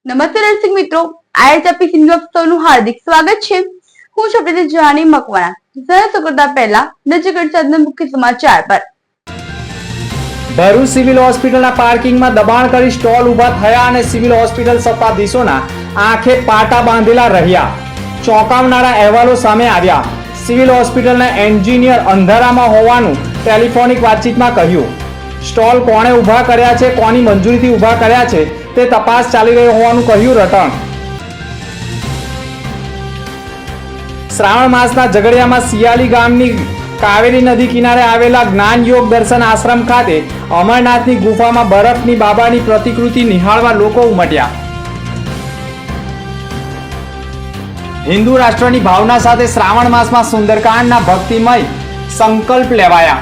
નમસ્તે દર્શક મિત્રો, આઈએચપી સિંગનું હાર્દિક સ્વાગત છે। હું છું પ્રીતિ જાની મકવાણા। જરા કરતા પહેલા નજર કરતા આજના મુખ્ય સમાચાર પર। ભરૂચ સિવિલ હોસ્પિટલના પાર્કિંગમાં દબાણ કરી સ્ટોલ ઊભા થયા અને સિવિલ હોસ્પિટલ સત્તાધીશોના આંખે પાટા બાંધેલા રહ્યા। ચોંકાવનારા અહેવાલો સામે આવ્યા। સિવિલ હોસ્પિટલના એન્જિનિયર અંધારામાં હોવાનું ટેલિફોનિક વાતચીતમાં કહ્યું। સ્ટોલ કોણે ઊભા કર્યા છે, કોની મંજૂરીથી ઊભા કર્યા છે તે તપાસ ચાલી રહી હોવાનું કહ્યું રટણ। શ્રાવણ માસના ઝઘડિયામાં સિયાલી ગામની કાવેરી નદી કિનારે આવેલા જ્ઞાન યોગ દર્શન આશ્રમ ખાતે અમરનાથની ગુફામાં બરફની બાબાની પ્રતિકૃતિ નિહાળવા લોકો ઉમટ્યા। હિન્દુ રાષ્ટ્રની ભાવના સાથે શ્રાવણ માસમાં સુંદરકાંડના ભક્તિમય સંકલ્પ લેવાયા।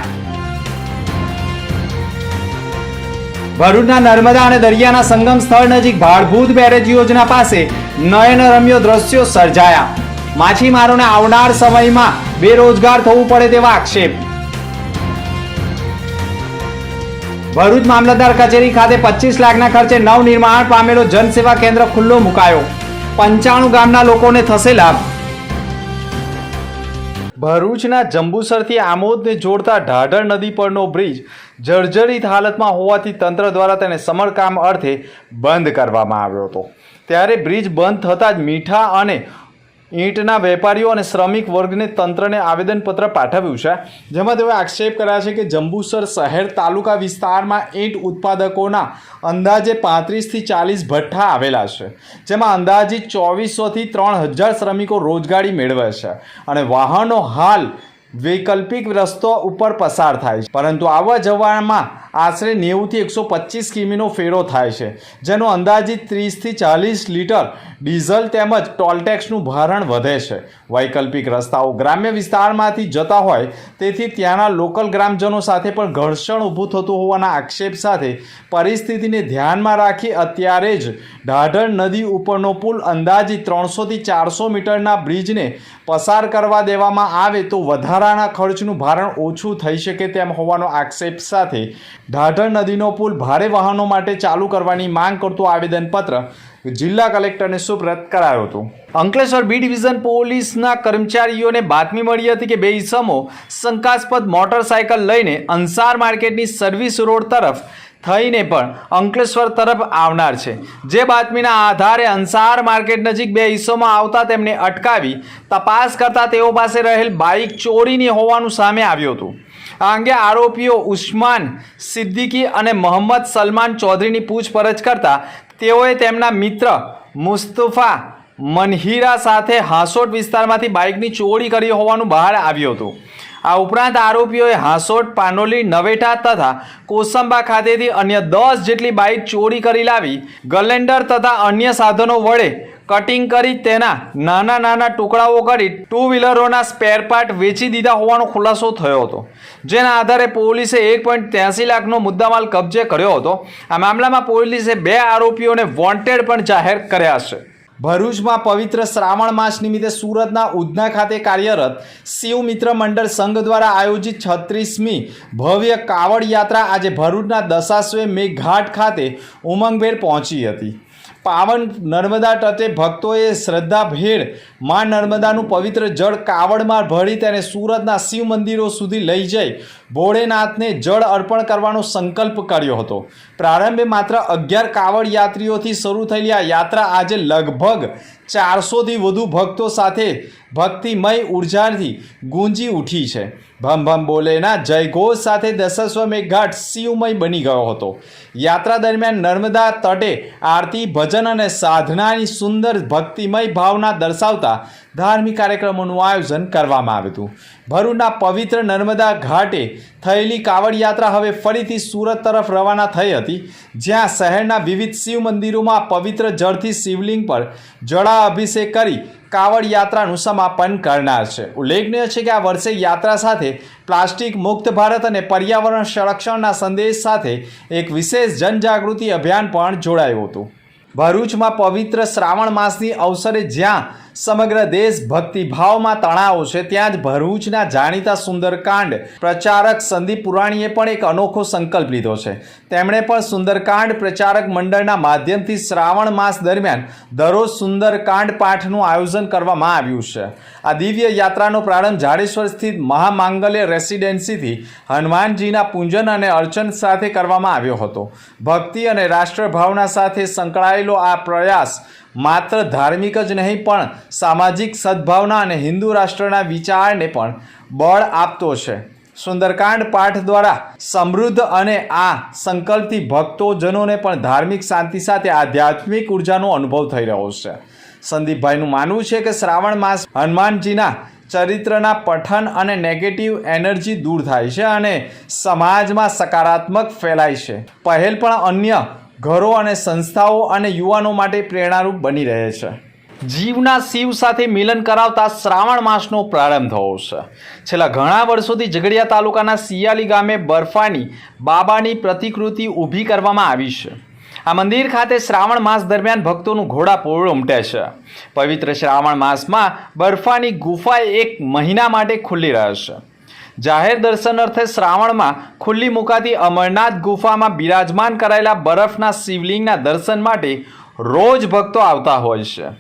ભરૂચના નર્મદા અને દરિયાના સંગમ સ્થળ નજીક ભાડભૂત બેરેજ યોજના પાસે નયનરમ્ય દ્રશ્યો સર્જાયા। માછીમારોને આવનાર સમયમાં બેરોજગાર થવું પડે તેવા આક્ષેપ। ભરૂચ મામલતદાર કચેરી ખાતે 25 લાખના ખર્ચે નવનિર્માણ પામેલો જનસેવા કેન્દ્ર ખુલ્લો મુકાયો। 95 ગામના લોકોને થશે લાભ। ભરૂચના જંબુસરથી આમોદને જોડતા ઢાઢર નદી પરનો બ્રિજ જર્જરિત હાલતમાં હોવાથી તંત્ર દ્વારા તેને સમારકામ અર્થે બંધ કરવામાં આવ્યો હતો। ત્યારે બ્રિજ બંધ થતાં જ મીઠા અને ઈંટના વેપારીઓ અને શ્રમિક વર્ગને તંત્રને આવેદનપત્ર પાઠવ્યું છે, જેમાં તેઓએ આક્ષેપ કર્યા છે કે જંબુસર શહેર તાલુકા વિસ્તારમાં ઈંટ ઉત્પાદકોના અંદાજે 35થી 40 ભઠ્ઠા આવેલા છે, જેમાં અંદાજિત 2400થી 3000 શ્રમિકો રોજગારી મેળવે છે અને વાહનો હાલ વૈકલ્પિક રસ્તો ઉપર પસાર થાય છે, પરંતુ આવવા જવામાં આશરે 90થી 125 કિમીનો ફેરો થાય છે, જેનો અંદાજિત 30થી 40 લીટર ડીઝલ તેમજ ટોલટેક્સનું ભારણ વધે છે। વૈકલ્પિક રસ્તાઓ ગ્રામ્ય વિસ્તારમાંથી જતા હોય તેથી ત્યાંના લોકલ ગ્રામજનો સાથે પણ ઘર્ષણ ઊભું થતું હોવાના આક્ષેપ સાથે પરિસ્થિતિને ધ્યાનમાં રાખી અત્યારે જ ઢાઢર નદી ઉપરનો પુલ અંદાજિત 300થી 400 મીટરના બ્રિજને પસાર કરવા દેવામાં આવે તો વધારાના ખર્ચનું ભારણ ઓછું થઈ શકે તેમ હોવાનો આક્ષેપ સાથે ઢાઢર નદીનો પુલ ભારે વાહનો માટે ચાલુ કરવાની માંગ કરતું આવેદનપત્ર જિલ્લા કલેક્ટરને સુપ્રત કરાયું હતું। અંકલેશ્વર બી ડિવિઝન પોલીસના કર્મચારીઓને બાતમી મળી હતી કે બે ઈસમો શંકાસ્પદ મોટરસાયકલ લઈને અંસાર માર્કેટની સર્વિસ રોડ તરફ થઈને પણ અંકલેશ્વર તરફ આવનાર છે, જે બાતમીના આધારે અંસાર માર્કેટ નજીક બે ઈસમો આવતા તેમને અટકાવી તપાસ કરતા તેઓ પાસે રહેલ બાઇક ચોરીની હોવાનું સામે આવ્યું હતું। આ અંગે આરોપીઓ ઉસ્માન સિદ્દીકી અને મોહમ્મદ સલમાન ચૌધરીની પૂછપરછ કરતા તેઓએ તેમના મિત્ર મુસ્તફા મનહીરા સાથે હાંસોટ વિસ્તારમાંથી બાઇકની ચોરી કરી હોવાનું બહાર આવ્યું હતું। આ ઉપરાંત આરોપીઓએ હાંસોટ, પાનોલી, નવેઠા તથા કોસંબા ખાતેથી અન્ય 10 જેટલી બાઇક ચોરી કરી લાવી ગલેન્ડર તથા અન્ય સાધનો વડે કટિંગ કરી તેના નાના નાના ટુકડાઓ કરી 2 વ્હીલરોના સ્પેર પાર્ટ વેચી દીધા હોવાનો ખુલાસો થયો હતો, જેના આધારે પોલીસે 1.83 લાખનો મુદ્દામાલ કબજે કર્યો હતો। આ મામલામાં પોલીસે 2 આરોપીઓને વોન્ટેડ પણ જાહેર કર્યા છે। ભરૂચમાં પવિત્ર શ્રાવણ માસ નિમિત્તે સુરતના ઉધના ખાતે કાર્યરત શિવ મિત્ર મંડળ સંઘ દ્વારા આયોજિત 36મી ભવ્ય કાવડ યાત્રા આજે ભરૂચના દશાશ્વમેઘ ઘાટ ખાતે ઉમંગભેર પહોંચી હતી। પાવન નર્મદા તટે ભક્તોએ શ્રદ્ધાભેર માં નર્મદાનું પવિત્ર જળ કાવડમાં ભરી તેને સુરતના શિવ મંદિરો સુધી લઈ જઈ ભોળેનાથને જળ અર્પણ કરવાનો સંકલ્પ કર્યો હતો। પ્રારંભે માત્ર 11 કાવડ યાત્રીઓથી શરૂ થયેલી આ યાત્રા આજે લગભગ 400થી વધુ ભક્તો સાથે ભક્તિમય ઉર્જાથી ગુંજી ઉઠી છે। ભમ ભમ બોલેના જયઘોષ સાથે દશાશ્વમેઘ ઘાટ શિવમય બની ગયો હતો। યાત્રા દરમિયાન નર્મદા તટે આરતી, ભજન અને સાધનાની સુંદર ભક્તિમય ભાવના દર્શાવતા ધાર્મિક કાર્યક્રમોનું આયોજન કરવામાં આવ્યું હતું। ભરૂચના પવિત્ર નર્મદા ઘાટે થયેલી કાવડ યાત્રા હવે ફરીથી સુરત તરફ રવાના થઈ હતી, જ્યાં શહેરના વિવિધ શિવ મંદિરોમાં પવિત્ર જળથી શિવલિંગ પર જળાભિષેક કરી કાવડ યાત્રાનું સમાપન કરનાર છે। ઉલ્લેખનીય છે કે આ વર્ષે યાત્રા સાથે પ્લાસ્ટિક મુક્ત ભારત અને પર્યાવરણ સંરક્ષણના સંદેશ સાથે એક વિશેષ જનજાગૃતિ અભિયાન પણ જોડાયું હતું। ભરૂચમાં પવિત્ર શ્રાવણ માસની અવસરે જ્યાં સમગ્ર દેશ ભક્તિભાવમાં તણાવો છે, ત્યાં જ ભરૂચના જાણીતા સુંદરકાંડ પ્રચારક સંદીપ પુરાણીએ પણ એક અનોખો સંકલ્પ લીધો છે. તેમણે પણ સુંદરકાંડ પ્રચારક મંડળના માધ્યમથી શ્રાવણ માસ દરમિયાન દરરોજ સુંદરકાંડ પાઠનું આયોજન કરવામાં આવ્યું છે. આ દિવ્ય યાત્રાનો પ્રારંભ જાડેશ્વર સ્થિત મહામાંગલ્ય રેસિડેન્સીથી હનુમાનજીના પૂજન અને અર્ચન સાથે કરવામાં આવ્યો હતો. ભક્તિ અને રાષ્ટ્રભાવના સાથે સંકળાયેલો આ પ્રયાસ માત્ર ધાર્મિક જ નહીં પણ સામાજિક સદ્ભાવના અને હિન્દુ રાષ્ટ્રના વિચારને પણ બળ આપતો છે. સુંદરકાંડ પાઠ દ્વારા સમૃદ્ધ અને આ સંકલ્પથી ભક્તોજનોને પણ ધાર્મિક શાંતિ સાથે આધ્યાત્મિક ઉર્જાનો અનુભવ થઈ રહ્યો છે. સંદીપભાઈનું માનવું છે કે શ્રાવણ માસ હનુમાનજીના ચરિત્રના પઠન અને નેગેટિવ એનર્જી દૂર થાય છે અને સમાજમાં સકારાત્મક ફેલાય છે. પહેલ પણ અન્ય ઘરો અને સંસ્થાઓ અને યુવાનો માટે પ્રેરણારૂપ બની રહે છે. જીવના શિવ સાથે મિલન કરાવતા શ્રાવણ માસનો પ્રારંભ થયો છે. છેલ્લા ઘણા વર્ષોથી ઝઘડિયા તાલુકાના સિયાલી ગામે બર્ફાની બાબાની પ્રતિકૃતિ ઊભી કરવામાં આવી છે. આ મંદિર ખાતે શ્રાવણ માસ દરમિયાન ભક્તોનું ઘોડાપૂર ઉમટે છે. પવિત્ર શ્રાવણ માસમાં બર્ફાની ગુફા એક મહિના માટે ખુલ્લી રહેશે. જાહેર દર્શન અર્થે શ્રાવણમાં ખુલ્લી મુકાતી અમરનાથ ગુફામાં બિરાજમાન કરાયેલા બરફના શિવલિંગના દર્શન માટે રોજ ભક્તો આવતા હોય છે.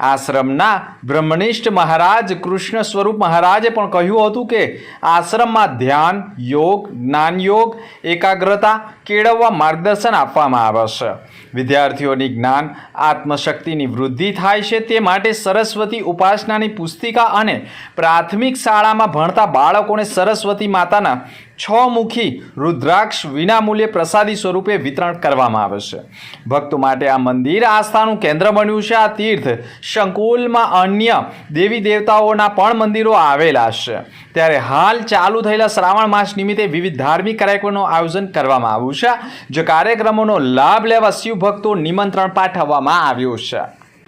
આશ્રમના બ્રહ્મનિષ્ઠ મહારાજ કૃષ્ણ સ્વરૂપ મહારાજે પણ કહ્યું હતું કે આશ્રમમાં ધ્યાન, યોગ, જ્ઞાન યોગ, એકાગ્રતા કેળવવા માર્ગદર્શન આપવામાં આવે છે. વિદ્યાર્થીઓની જ્ઞાન આત્મશક્તિની વૃદ્ધિ થાય છે તે માટે સરસ્વતી ઉપાસનાની પુસ્તિકા અને પ્રાથમિક શાળામાં ભણતા બાળકોને સરસ્વતી માતાના 6 મુખી રુદ્રાક્ષ વિનામૂલ્યે પ્રસાદી સ્વરૂપે વિતરણ કરવામાં આવે છે. ભક્તો માટે આ મંદિર આસ્થાનું કેન્દ્ર બન્યું છે. આ તીર્થ સંકુલમાં અન્ય દેવી દેવતાઓના પણ મંદિરો આવેલા છે. ત્યારે હાલ ચાલુ થયેલા શ્રાવણ માસ નિમિત્તે વિવિધ ધાર્મિક કાર્યક્રમોનું આયોજન કરવામાં આવ્યું છે. જે કાર્યક્રમોનો લાભ લેવા શિવભક્તો નિમંત્રણ પાઠવવામાં આવ્યું છે.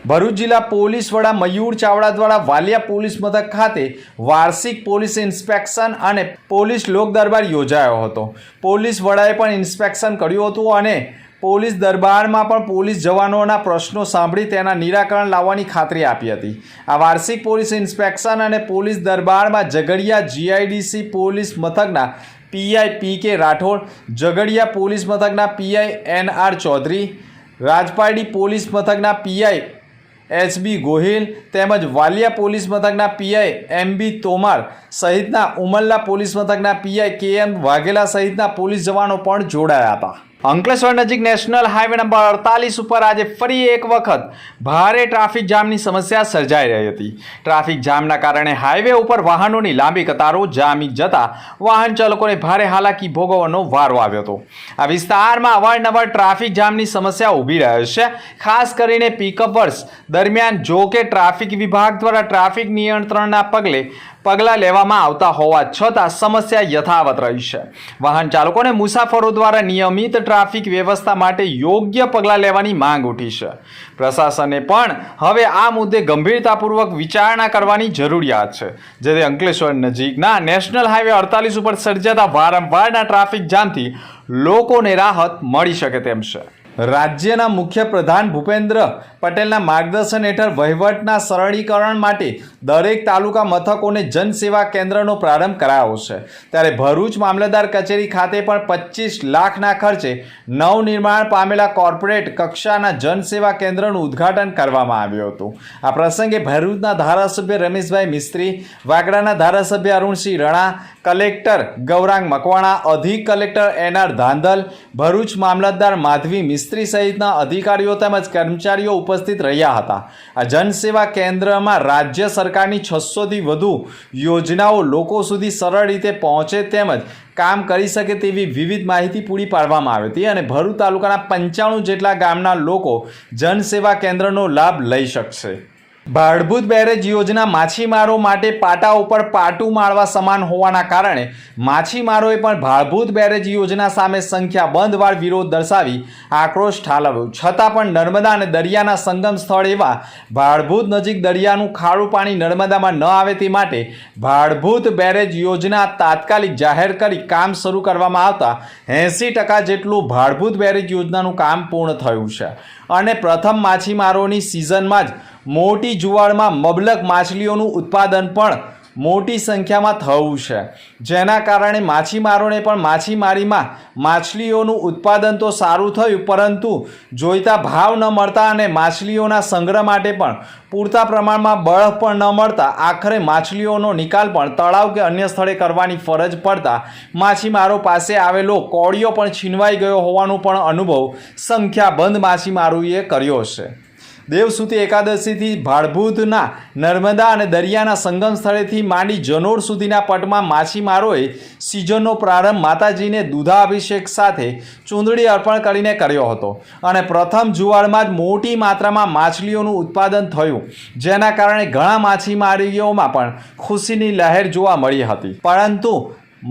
ભરૂચ જિલ્લા પોલીસ વડા મયુર ચાવડા દ્વારા વાલિયા પોલીસ મથક ખાતે વાર્ષિક પોલીસ ઇન્સ્પેક્શન અને પોલીસ લોક દરબાર યોજાયો હતો. પોલીસ વડાએ પણ ઇન્સ્પેક્શન કર્યું હતું અને પોલીસ દરબારમાં પણ પોલીસ જવાનોના પ્રશ્નો સાંભળી તેના નિરાકરણ લાવવાની ખાતરી આપી હતી. આ વાર્ષિક પોલીસ ઇન્સ્પેક્શન અને પોલીસ દરબારમાં ઝઘડિયા જીઆઈડીસી પોલીસ મથકના પીઆઈ પી.કે. રાઠોડ, ઝઘડિયા પોલીસ મથકના પીઆઈ એન.આર. ચૌધરી, રાજપારડી પોલીસ મથકના પીઆઈ એચ.બી. ગોહિલ તેમજ વાલિયા પોલીસ મથકના પીઆઈ એમ.બી. તોમાર સહિતના ઉમલ્લા પોલીસ મથકના પીઆઈ કે.એમ. વાઘેલા સહિતના પોલીસ જવાનો પણ જોડાયા હતા. અંકલેશ્વર નજીક નેશનલ હાઈવે નંબર 48 ઉપર આજે ફરી એક વખત ભારે ટ્રાફિક જામની સમસ્યા સર્જાઈ રહી હતી. ટ્રાફિક જામના કારણે હાઈવે ઉપર વાહનોની લાંબી કતારો જામી જતા વાહન ચાલકોને ભારે હાલાકી ભોગવવાનો વારો આવ્યો હતો. આ વિસ્તારમાં અવારનવાર ટ્રાફિક જામની સમસ્યા ઊભી રહે છે. ખાસ કરીને પિકઅપ વર્ષ દરમિયાન જો કે ટ્રાફિક વિભાગ દ્વારા ટ્રાફિક નિયંત્રણના પગલાં લેવામાં આવતા હોવા છતાં સમસ્યા યથાવત રહી છે. વાહન ચાલકોને મુસાફરો દ્વારા નિયમિત ટ્રાફિક વ્યવસ્થા માટે યોગ્ય પગલાં લેવાની માંગ ઉઠી છે. પ્રશાસને પણ હવે આ મુદ્દે ગંભીરતાપૂર્વક વિચારણા કરવાની જરૂરિયાત છે. જેથી અંકલેશ્વર નજીકના નેશનલ હાઈવે 48 ઉપર સર્જાતા વારંવારના ટ્રાફિક જામથી લોકોને રાહત મળી શકે તેમ છે. રાજ્યના મુખ્ય પ્રધાન ભૂપેન્દ્ર પટેલના માર્ગદર્શન હેઠળ વહીવટના સરળીકરણ માટે દરેક તાલુકા મથકોને જનસેવા કેન્દ્રનો પ્રારંભ કરાયો છે. ત્યારે ભરૂચ મામલતદાર કચેરી ખાતે પણ 25 લાખના ખર્ચે નવનિર્માણ પામેલા કોર્પોરેટ કક્ષાના જનસેવા કેન્દ્રનું ઉદ્ઘાટન કરવામાં આવ્યું હતું. આ પ્રસંગે ભરૂચના ધારાસભ્ય રમેશભાઈ મિસ્ત્રી, વાગડાના ધારાસભ્ય અરુણસિંહ રણા, કલેક્ટર ગૌરાંગ મકવાણા, અધિક કલેક્ટર એન.આર. ધાંધલ, ભરૂચ મામલતદાર માધવી મિસ્ત્રી સહિતના અધિકારીઓ તેમજ કર્મચારીઓ ઉપસ્થિત રહ્યા હતા. આ જનસેવા કેન્દ્રમાં રાજ્ય સરકારની 600થી વધુ યોજનાઓ લોકો સુધી સરળ રીતે પહોંચે તેમજ કામ કરી શકે તેવી વિવિધ માહિતી પૂરી પાડવામાં આવી હતી અને ભરૂચ તાલુકાના 95 જેટલા ગામના લોકો જનસેવા કેન્દ્રનો લાભ લઈ શકશે. ભાડભૂત બેરેજ યોજના માછીમારો માટે પાટા ઉપર પાટું મારવા સમાન હોવાના કારણે માછીમારોએ પણ ભાડભૂત બેરેજ યોજના સામે સંખ્યાબંધવાર વિરોધ દર્શાવી આક્રોશ ઠાલવ્યો. છતાં પણ નર્મદા અને દરિયાના સંગમ સ્થળ એવા ભાડભૂત નજીક દરિયાનું ખારું પાણી નર્મદામાં ન આવે તે માટે ભાડભૂત બેરેજ યોજના તાત્કાલિક જાહેર કરી કામ શરૂ કરવામાં આવતા 80% જેટલું ભાડભૂત બેરેજ યોજનાનું કામ પૂર્ણ થયું છે અને પ્રથમ માછીમારોની સિઝનમાં જ મોટી જુવાળમાં મબલક માછલીઓનું ઉત્પાદન પણ મોટી સંખ્યામાં થયું છે, જેના કારણે માછીમારોને પણ માછીમારીમાં માછલીઓનું ઉત્પાદન તો સારું થયું, પરંતુ જોઈતા ભાવ ન મળતા અને માછલીઓના સંગ્રહ માટે પણ પૂરતા પ્રમાણમાં બરફ પણ ન મળતા આખરે માછલીઓનો નિકાલ પણ તળાવ કે અન્ય સ્થળે કરવાની ફરજ પડતા માછીમારો પાસે આવેલો કોળિયો પણ છીનવાઈ ગયો હોવાનો પણ અનુભવ સંખ્યાબંધ માછીમારોએ કર્યો છે. દેવસુતી એકાદશીથી ભાડભૂતના નર્મદા અને દરિયાના સંગમ સ્થળેથી માંડી જનોર સુધીના પટમાં માછીમારોએ સિઝનનો પ્રારંભ માતાજીને દૂધાભિષેક સાથે ચૂંદડી અર્પણ કરીને કર્યો હતો અને પ્રથમ જુવાળમાં જ મોટી માત્રામાં માછલીઓનું ઉત્પાદન થયું, જેના કારણે ઘણા માછીમારીઓમાં પણ ખુશીની લહેર જોવા મળી હતી, પરંતુ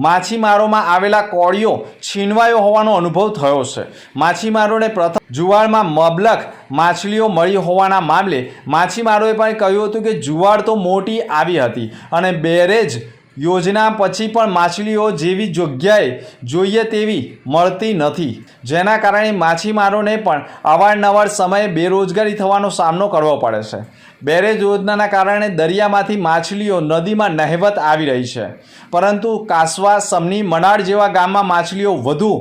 માછીમારોમાં આવેલા કોળિયો છીનવાયો હોવાનો અનુભવ થયો છે. માછીમારોને પ્રથમ જુવાળમાં મબલક માછલીઓ મળી હોવાના મામલે માછીમારોએ પણ કહ્યું હતું કે જુવાળ તો મોટી આવી હતી અને બેરેજ યોજના પછી પણ માછલીઓ જેવી જગ્યાએ જોઈએ તેવી મળતી નથી, જેના કારણે માછીમારોને પણ અવારનવાર સમયે બેરોજગારી થવાનો સામનો કરવો પડે છે. બેરેજ યોજનાના કારણે દરિયામાંથી માછલીઓ નદીમાં નહિવત આવી રહી છે, પરંતુ કાસવા, સમની, મનાડ જેવા ગામમાં માછલીઓ વધુ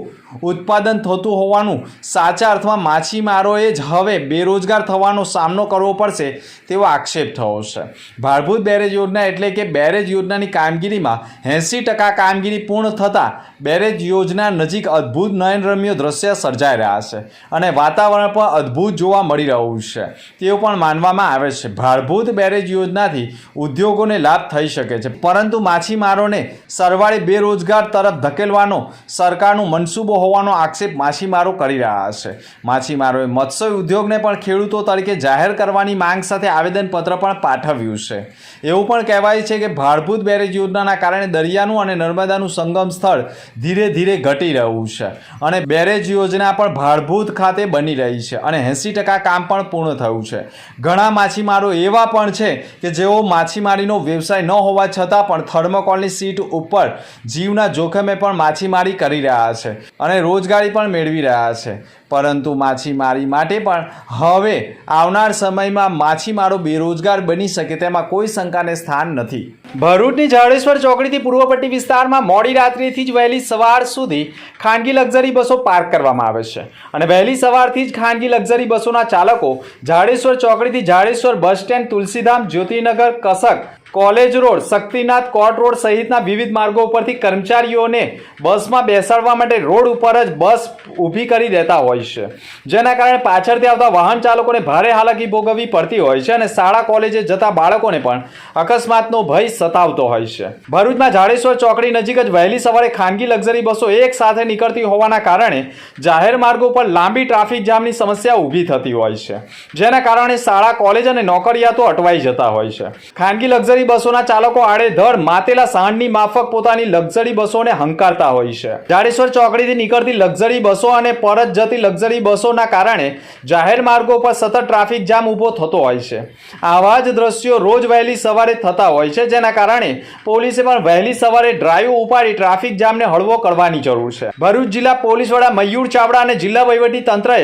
ઉત્પાદન થતું હોવાનું સાચા અર્થમાં માછીમારોએ જ હવે બેરોજગાર થવાનો સામનો કરવો પડશે તેવો આક્ષેપ થયો છે. ભાડભૂત બેરેજ યોજના એટલે કે બેરેજ યોજનાની કામગીરીમાં 80% કામગીરી પૂર્ણ થતાં બેરેજ યોજના નજીક અદ્ભુત નયનરમ્ય દ્રશ્ય સર્જાઈ રહ્યા છે અને વાતાવરણ પણ અદ્ભુત જોવા મળી રહ્યું છે તેવું પણ માનવામાં આવે છે. ભાડભૂત બેરેજ યોજનાથી ઉદ્યોગોને લાભ થઈ શકે છે, પરંતુ માછીમારોને સરવાળે બેરોજગાર તરફ ધકેલવાનો સરકારનું મનસૂબો હોવાનો આક્ષેપ માછીમારો કરી રહ્યા છે. માછીમારોએ મત્સ્ય ઉદ્યોગને પણ ખેડૂતો તરીકે જાહેર કરવાની માંગ સાથે આવેદનપત્ર પણ પાઠવ્યું છે. એવું પણ કહેવાય છે કે ભાડભૂત બેરેજ યોજનાના કારણે દરિયાનું અને નર્મદાનું સંગમ સ્થળ ધીરે ધીરે ઘટી રહ્યું છે અને બેરેજ યોજના પણ ભાડભૂત ખાતે બની રહી છે અને 80% કામ પણ પૂર્ણ થયું છે. ઘણા માછીમારો એવા પણ છે કે જેઓ માછીમારીનો વ્યવસાય ન હોવા છતાં પણ થર્મોકોલની સીટ ઉપર જીવના જોખમે પણ માછીમારી કરી રહ્યા છે અને રોજગારી પણ મેળવી રહ્યા છે, પરંતુ માછીમારી માટે પણ હવે આવનાર સમયમાં માછીમારો બેરોજગાર બની શકે તેમાં કોઈ શંકાને સ્થાન નથી. ભરૂચની જાડેશ્વર ચોકડીથી પૂર્વ પટ્ટી વિસ્તારમાં મોડી રાત્રિથી જ વહેલી સવાર સુધી ખાનગી લક્ઝરી બસો પાર્ક કરવામાં આવે છે અને વહેલી સવારથી જ ખાનગી લક્ઝરી બસોના ચાલકો જાડેશ્વર ચોકડીથી Jadeshwar bus stand, Tulsidham, Jyotinagar, Kasak, college road, Shaktinath, court road સહિતના વિવિધ માર્ગો ઉપરથી કર્મચારીઓને બસમાં બેસાડવા માટે રોડ ઉપર જ બસ ઊભી કરી દેતા હોય છે, જેના કારણે પાછળથી આવતા વાહન ચાલકોને ભારે હાલાકી ભોગવવી પડતી હોય છે અને શાળા કોલેજે જતા બાળકોને પણ અકસ્માતનો ભય સતાવતો હોય છે. ભરૂચમાં જાડેશ્વર ચોકડી નજીક જ વહેલી સવારે ખાનગી લક્ઝરી બસો એક સાથે નીકળતી હોવાના કારણે જાહેર માર્ગો પર લાંબી ટ્રાફિક જામની સમસ્યા ઊભી થતી હોય છે, જેના કારણે શાળા કોલેજ અને નોકરિયાતો અટવાઈ જતા હોય છે. ખાનગી લક્ઝરી બસોના ચાલકો આડેધડ માતેલા સાંડની માફક પોતાની લક્ઝરી બસોને હંકારતા હોય છે. જાડેશ્વર ચોકડીથી નીકળતી લક્ઝરી બસો અને પરત જતી લક્ઝરી બસોના કારણે જાહેર માર્ગો પર સતત ટ્રાફિક જામ ઊભો થતો હોય છે. આવા જ દ્રશ્યો રોજ વહેલી સવારે થતા હોય છે, જેના કારણે પોલીસે પણ વહેલી સવારે ડ્રાઈવ ઉપાડી ટ્રાફિક જામને હળવો કરવાની જરૂર છે. ભરૂચ જિલ્લા પોલીસ વડા મયુર ચાવડા અને જિલ્લા વહીવટી તંત્રએ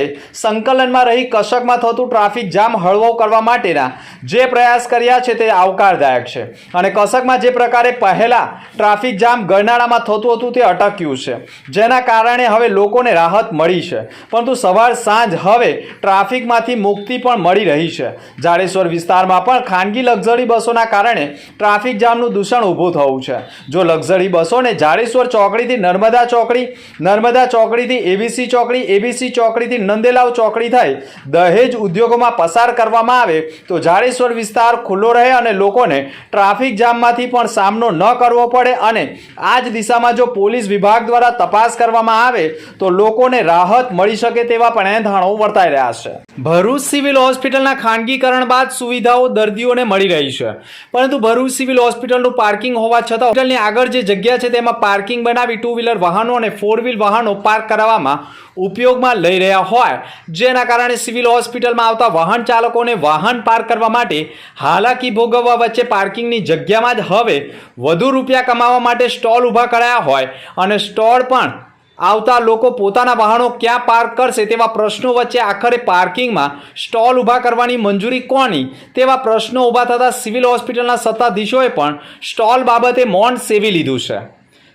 સંકલનમાં રહી કસકમાં થતું ટ્રાફિક જામ હળવો કરવા માટેના જે પ્રયાસ કર્યા છે તે આવકારદાયક છે અને કસકમાં જે પ્રકારે પહેલા ટ્રાફિક જામ ગરનાળામાં થતું હતું તે અટક્યું છે, જેના કારણે હવે લોકોને રાહત મળી છે, પરંતુ સવાર સાંજ હવે ટ્રાફિકમાંથી મુક્તિ પણ મળી રહી છે. જાડેશ્વર વિસ્તારમાં પણ ખાનગી લક્ઝરી બસોના કારણે ટ્રાફિક જામનું દૂષણ ઊભું થયું છે. જો લક્ઝરી બસોને જાડેશ્વર ચોકડીથી નર્મદા ચોકડી, નર્મદા ચોકડીથી એબીસી ચોકડી, એબીસી ચોકડીથી નંદેલાવ ચોકડી થઈ દહેજ ઉદ્યોગોમાં પસાર કરવામાં આવે તો જાડેશ્વર ધારેશ્વર વિસ્તાર ખુલ્લો રહે અને લોકોને ટ્રાફિક જામમાંથી પણ સામનો ન કરવો પડે અને આ જ દિશામાં જો પોલીસ વિભાગ દ્વારા તપાસ કરવામાં આવે તો લોકોને રાહત મળી શકે તેવા પણ એંધાણો વર્તાઈ રહ્યા છે. ભરૂચ સિવિલ હોસ્પિટલના ખાનગીકરણ બાદ સુવિધાઓ દર્દીઓને મળી રહી છે, પરંતુ ભરૂચ સિવિલ હોસ્પિટલનું પાર્કિંગ હોવા છતાં હોસ્પિટલની આગળ જે જગ્યા છે તેમાં પાર્કિંગ બનાવી 2 વ્હીલર વાહનો અને 4 વ્હીલ વાહનો પાર્ક કરાવવામાં ઉપયોગમાં લઈ રહ્યા હોય, જેના કારણે સિવિલ હોસ્પિટલમાં આવતા વાહન ચાલકોને વાહન પાર્ક કરવા માટે હાલાકી ભોગવવા વચ્ચે પાર્કિંગની જગ્યામાં જ હવે વધુ રૂપિયા કમાવા માટે સ્ટોલ ઊભા કરાયા હોય અને સ્ટોલ પણ આવતા લોકો પોતાના વાહનો ક્યાં પાર્ક કરશે તેવા પ્રશ્નો વચ્ચે આખરે પાર્કિંગમાં સ્ટોલ ઊભા કરવાની મંજૂરી કોની તેવા પ્રશ્નો ઊભા થતા સિવિલ હોસ્પિટલના સત્તાધીશોએ પણ સ્ટોલ બાબતે મૌન સેવી લીધું છે.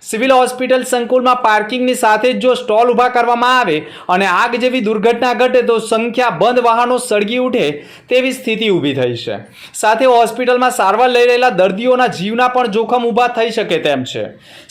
સિવિલ હોસ્પિટલ સંકુલમાં પાર્કિંગની સાથે જ જો સ્ટોલ ઊભા કરવામાં આવે અને આગ જેવી દુર્ઘટના ઘટે તો સંખ્યાબંધ વાહનો સળગી ઉઠે તેવી સ્થિતિ ઊભી થઈ છે. સાથે હોસ્પિટલમાં સારવાર લઈ રહેલા દર્દીઓના જીવના પણ જોખમ ઊભા થઈ શકે તેમ છે.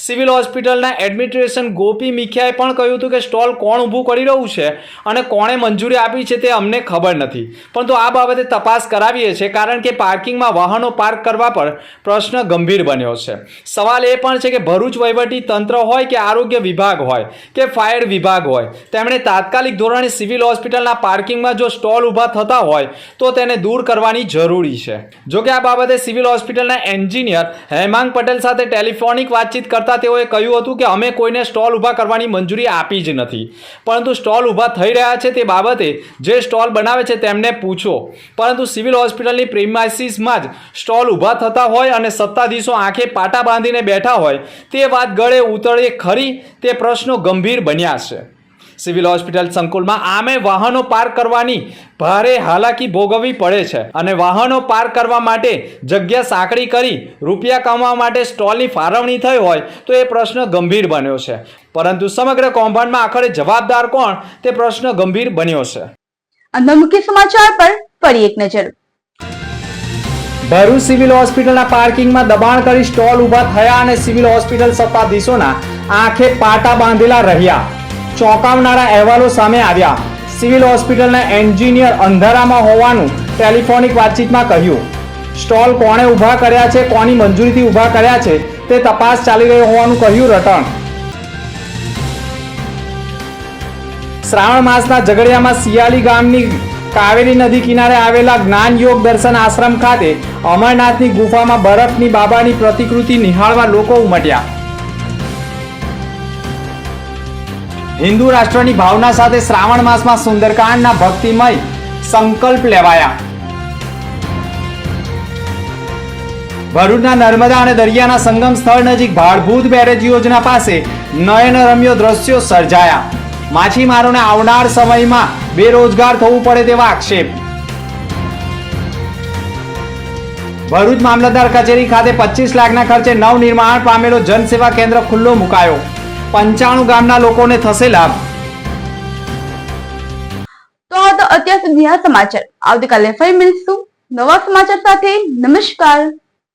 સિવિલ હોસ્પિટલના એડમિનિસ્ટ્રેશન ગોપી મિખ્યાએ પણ કહ્યું હતું કે સ્ટોલ કોણ ઊભું કરી રહ્યું છે અને કોણે મંજૂરી આપી છે તે અમને ખબર નથી, પરંતુ આ બાબતે તપાસ કરાવીએ છીએ કારણ કે પાર્કિંગમાં વાહનો પાર્ક કરવા પર પ્રશ્ન ગંભીર બન્યો છે. સવાલ એ પણ છે કે ભરૂચ તંત્ર હોય કે આરોગ્ય વિભાગ હોય કે ફાયર વિભાગ હોય, તેમણે તાત્કાલિક ધોરણે સિવિલ હોસ્પિટલના પાર્કિંગમાં જો સ્ટોલ ઊભા થતા હોય તો તેને દૂર કરવાની જરૂરી છે. જોકે આ બાબતે સિવિલ હોસ્પિટલના એન્જિનિયર હેમાંગ પટેલ સાથે ટેલિફોનિક વાતચીત કરતા તેઓએ કહ્યું હતું કે અમે કોઈને સ્ટોલ ઊભા કરવાની મંજૂરી આપી જ નથી, પરંતુ સ્ટોલ ઊભા થઈ રહ્યા છે તે બાબતે જે સ્ટોલ બનાવે છે તેમને પૂછો. પરંતુ સિવિલ હોસ્પિટલની પ્રિમાઇસીસમાં જ સ્ટોલ ઊભા થતા હોય અને સત્તાધીશો આંખે પાટા બાંધીને બેઠા હોય તે વાત ગળે ઉતરે ખરી તે પ્રશ્નો ગંભીર બન્યા છે. સિવિલ હોસ્પિટલ સંકુલમાં આમે વાહનો પાર્ક કરવાની ભારે હાલાકી ભોગવવી પડે છે અને વાહનો પાર્ક કરવા માટે જગ્યા સાંકડી કરી રૂપિયા કમાવા માટે સ્ટોલની ફાળવણી થઈ હોય તો એ પ્રશ્ન ગંભીર બન્યો છે, પરંતુ સમગ્ર કૌભાંડમાં આખરે જવાબદાર કોણ તે પ્રશ્ન ગંભીર બન્યો છે. અંદરના મુખ્ય સમાચાર પર ફરી એક નજર. ભરૂચ સિવિલ હોસ્પિટલના પાર્કિંગમાં દબાણ કરી સ્ટોલ ઊભા થયા અને સિવિલ હોસ્પિટલ સત્તાધીશોના આંખે પાટા બાંધેલા રહ્યા. ચોંકાવનારા અહેવાલો સામે આવ્યા. સિવિલ હોસ્પિટલના એન્જિનિયર અંધારામાં હોવાનું ટેલિફોનિક વાતચીતમાં કહ્યું. સ્ટોલ કોણે ઊભા કર્યા છે, કોની મંજૂરીથી ઊભા કર્યા છે તે તપાસ ચાલી રહી હોવાનું કહ્યું રટણ. શ્રાવણ માસના ઝઘડિયામાં સિયાલી ગામની કાવેરી નદી કિનારે આવેલા જ્ઞાન યોગ દર્શન આશ્રમ ખાતે અમરનાથની ગુફામાં બરફની બાબાની પ્રતિકૃતિ નિહાળવા લોકો ઉમટ્યા. હિન્દુ રાષ્ટ્રની ભાવના સાથે શ્રાવણ માસમાં સુંદરકાંડના ભક્તિમય સંકલ્પ લેવાયા. ભરૂચના નર્મદા અને દરિયાના સંગમ સ્થળ નજીક ભાડભૂત બેરેજ યોજના પાસે નયનરમ્ય દ્રશ્યો સર્જાયા. માછીમારોને આવનાર સમયમાં બેરોજગાર થવું પડે તેવા આક્ષેપ. ભરૂચ મામલતદાર કચેરી ખાતે 25 લાખના ખર્ચે નવનિર્માણ પામેલો જનસેવા કેન્દ્ર ખુલ્લો મુકાયો. 95 ગામના લોકોને થશે લાભ. તો આ તો અત્યાર સુધીના સમાચાર. આવતીકાલે ફરી મળીશું નવા સમાચાર સાથે. નમસ્કાર.